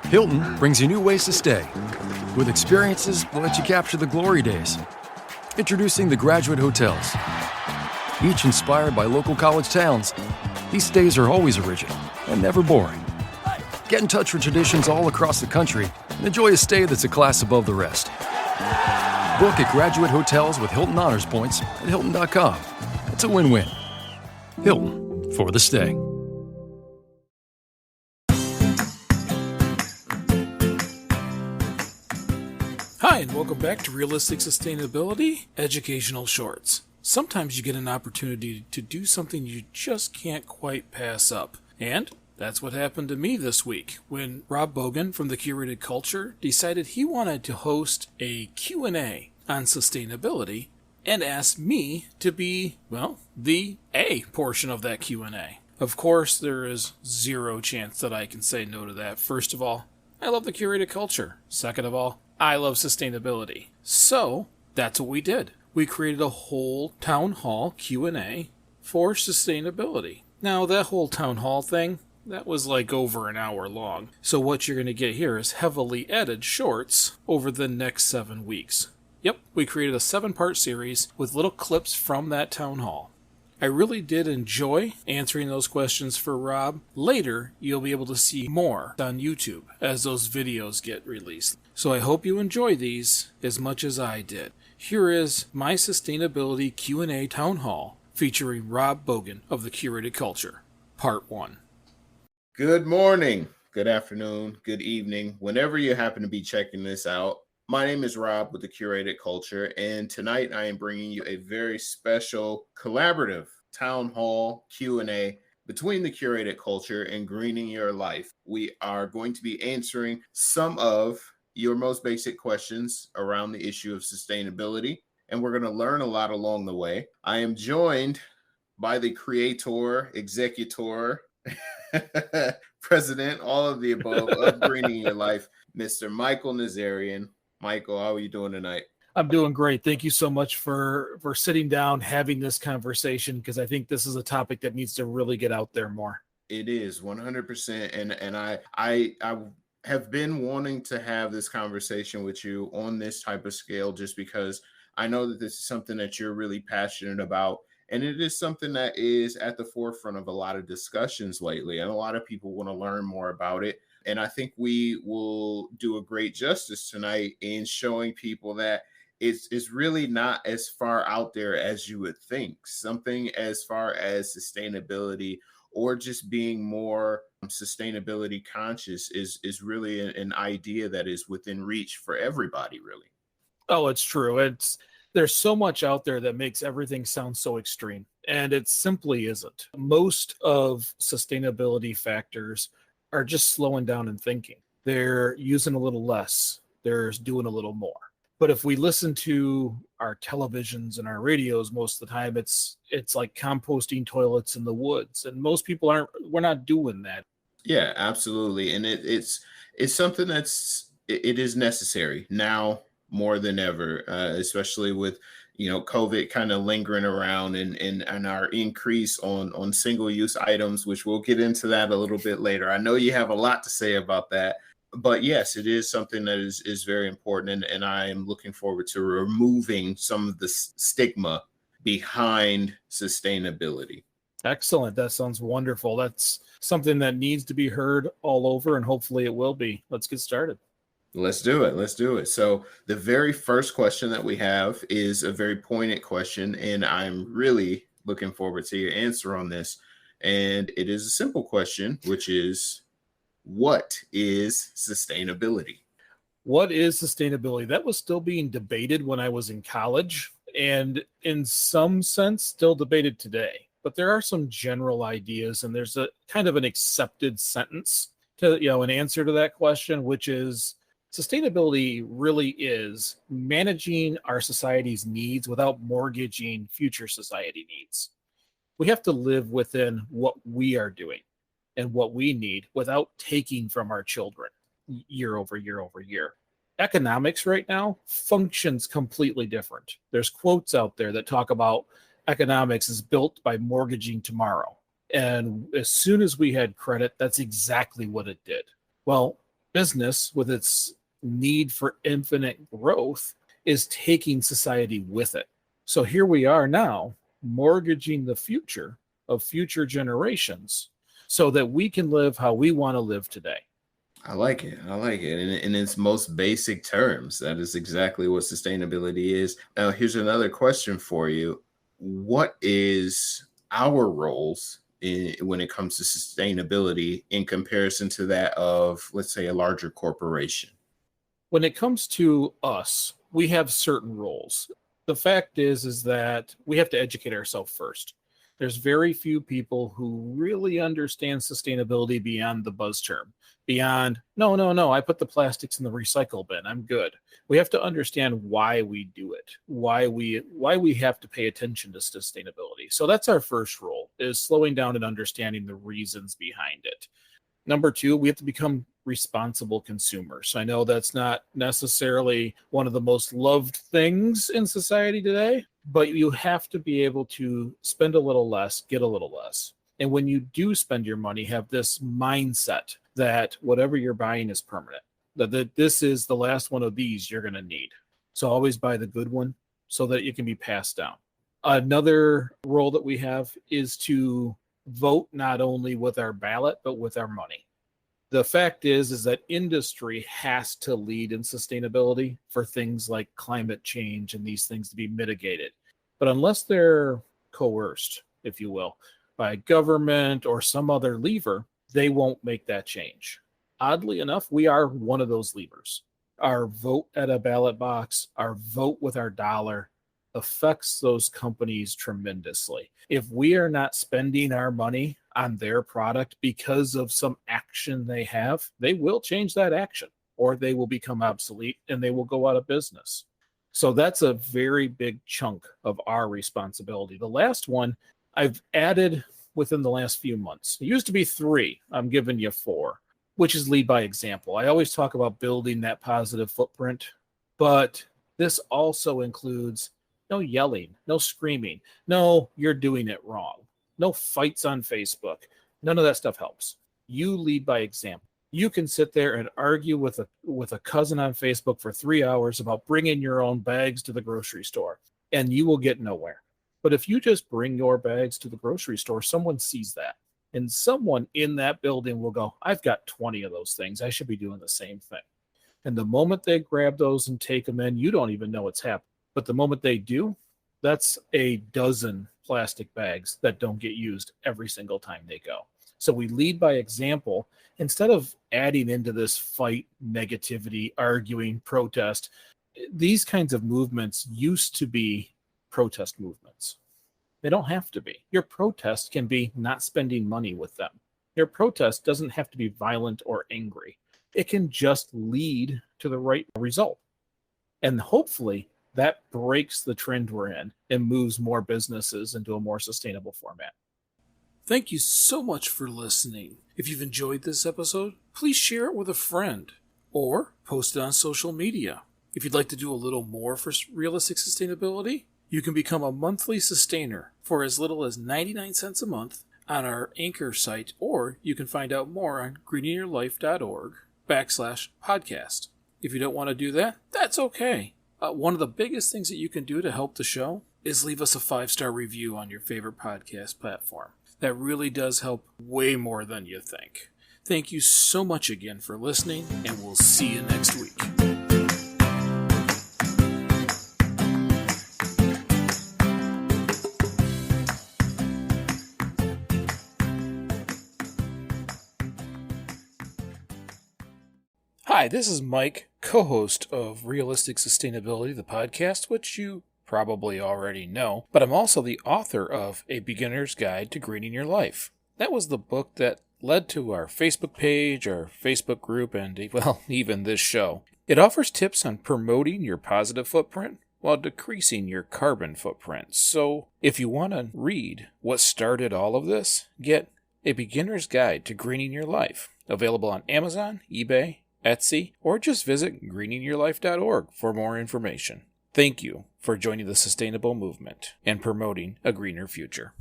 Hilton brings you new ways to stay. With experiences that let you capture the glory days. Introducing the Graduate Hotels. Each inspired by local college towns, these stays are always original and never boring. Get in touch with traditions all across the country and enjoy a stay that's a class above the rest. Book at Graduate Hotels with Hilton Honors Points at Hilton.com. It's a win-win. Hilton, for the stay. Hi, and welcome back to Realistic Sustainability Educational Shorts. Sometimes you get an opportunity to do something you just can't quite pass up. And that's what happened to me this week when Rob Boggan from the Curated Culture decided he wanted to host a Q&A on sustainability and asked me to be, well, the A portion of that Q&A. Of course, there is zero chance that I can say no to that. First of all, I love the Curated Culture. Second of all, I love sustainability. So that's what we did. We created a whole town hall Q&A for sustainability. Now, that whole town hall thing, that was like over an hour long. So what you're going to get here is heavily edited shorts over the next 7 weeks. Yep, we created a 7-part series with little clips from that town hall. I really did enjoy answering those questions for Rob. Later, you'll be able to see more on YouTube as those videos get released. So I hope you enjoy these as much as I did. Here is my Sustainability Q&A Town Hall featuring Rob Boggan of the Curated Culture, Part 1. Good morning, good afternoon, good evening, whenever you happen to be checking this out. My name is Rob with the Curated Culture, and tonight I am bringing you a very special collaborative town hall Q&A between the Curated Culture and Greening Your Life. We are going to be answering some of your most basic questions around the issue of sustainability, and we're going to learn a lot along the way. I am joined by the creator, executor, president, all of the above of Greening Your Life, Mr. Michael Nazarian. Michael, how are you doing tonight? I'm doing great. Thank you so much for sitting down, having this conversation, because I think this is a topic that needs to really get out there more. It is 100%. And I have been wanting to have this conversation with you on this type of scale, just because I know that this is something that you're really passionate about. And it is something that is at the forefront of a lot of discussions lately. And a lot of people want to learn more about it. And I think we will do a great justice tonight in showing people that it's really not as far out there as you would think. Something as far as sustainability or just being more sustainability conscious is really an idea that is within reach for everybody, really. Oh, it's true. There's so much out there that makes everything sound so extreme, and it simply isn't. Most of sustainability factors are just slowing down and thinking. They're using a little less. They're doing a little more. But if we listen to our televisions and our radios, most of the time it's like composting toilets in the woods. And most people we're not doing that. Yeah, absolutely. And it's something it is necessary now more than ever, especially with COVID kind of lingering around and our increase on single-use items, which we'll get into that a little bit later. I know you have a lot to say about that, but yes, it is something that is very important, and I am looking forward to removing some of the stigma behind sustainability. Excellent. That sounds wonderful. That's something that needs to be heard all over, and hopefully it will be. Let's get started. Let's do it. So the very first question that we have is a very poignant question, and I'm really looking forward to your answer on this. And it is a simple question, which is, what is sustainability? What is sustainability? That was still being debated when I was in college, and in some sense still debated today. But there are some general ideas, and there's a kind of an accepted sentence to, an answer to that question, which is sustainability really is managing our society's needs without mortgaging future society needs. We have to live within what we are doing and what we need without taking from our children year over year over year. Economics right now functions completely different. There's quotes out there that talk about economics is built by mortgaging tomorrow. And as soon as we had credit, that's exactly what it did. Well, business, with its need for infinite growth, is taking society with it. So here we are now, mortgaging the future of future generations so that we can live how we want to live today. I like it. I like it. In its most basic terms, that is exactly what sustainability is. Now, here's another question for you. What is our roles when it comes to sustainability in comparison to that of, let's say, a larger corporation? When it comes to us, we have certain roles. The fact is that we have to educate ourselves first. There's very few people who really understand sustainability beyond the buzz term, beyond, no, I put the plastics in the recycle bin, I'm good. We have to understand why we do it, why we have to pay attention to sustainability. So that's our first role, is slowing down and understanding the reasons behind it. Number two, we have to become responsible consumers. I know that's not necessarily one of the most loved things in society today, but you have to be able to spend a little less, get a little less. And when you do spend your money, have this mindset that whatever you're buying is permanent, that this is the last one of these you're going to need. So always buy the good one so that it can be passed down. Another role that we have is to vote not only with our ballot, but with our money. The fact is that industry has to lead in sustainability for things like climate change and these things to be mitigated. But unless they're coerced, if you will, by government or some other lever, they won't make that change. Oddly enough, we are one of those levers. Our vote at a ballot box, our vote with our dollar, affects those companies tremendously. If we are not spending our money on their product because of some action they have, they will change that action, or they will become obsolete and they will go out of business. So that's a very big chunk of our responsibility. The last one I've added within the last few months. It used to be 3. I'm giving you 4, which is lead by example. I always talk about building that positive footprint, but this also includes no yelling, no screaming, no, you're doing it wrong, no fights on Facebook. None of that stuff helps. You lead by example. You can sit there and argue with a cousin on Facebook for 3 hours about bringing your own bags to the grocery store, and you will get nowhere. But if you just bring your bags to the grocery store, someone sees that, and someone in that building will go, I've got 20 of those things. I should be doing the same thing. And the moment they grab those and take them in, you don't even know what's happening. But the moment they do, that's a dozen plastic bags that don't get used every single time they go. So we lead by example instead of adding into this fight, negativity, arguing, protest. These kinds of movements used to be protest movements. They don't have to be. Your protest can be not spending money with them. Your protest doesn't have to be violent or angry. It can just lead to the right result. And hopefully that breaks the trend we're in and moves more businesses into a more sustainable format. Thank you so much for listening. If you've enjoyed this episode, please share it with a friend or post it on social media. If you'd like to do a little more for realistic sustainability, you can become a monthly sustainer for as little as 99 cents a month on our Anchor site, or you can find out more on greeningyourlife.org/podcast. If you don't want to do that, that's okay. One of the biggest things that you can do to help the show is leave us a 5-star review on your favorite podcast platform. That really does help way more than you think. Thank you so much again for listening, and we'll see you next week. Hi, this is Mike, co-host of Realistic Sustainability, the podcast, which you probably already know, but I'm also the author of A Beginner's Guide to Greening Your Life. That was the book that led to our Facebook page, our Facebook group, and, well, even this show. It offers tips on promoting your positive footprint while decreasing your carbon footprint. So if you want to read what started all of this, get A Beginner's Guide to Greening Your Life, available on Amazon, eBay, Etsy, or just visit greeningyourlife.org for more information. Thank you for joining the sustainable movement and promoting a greener future.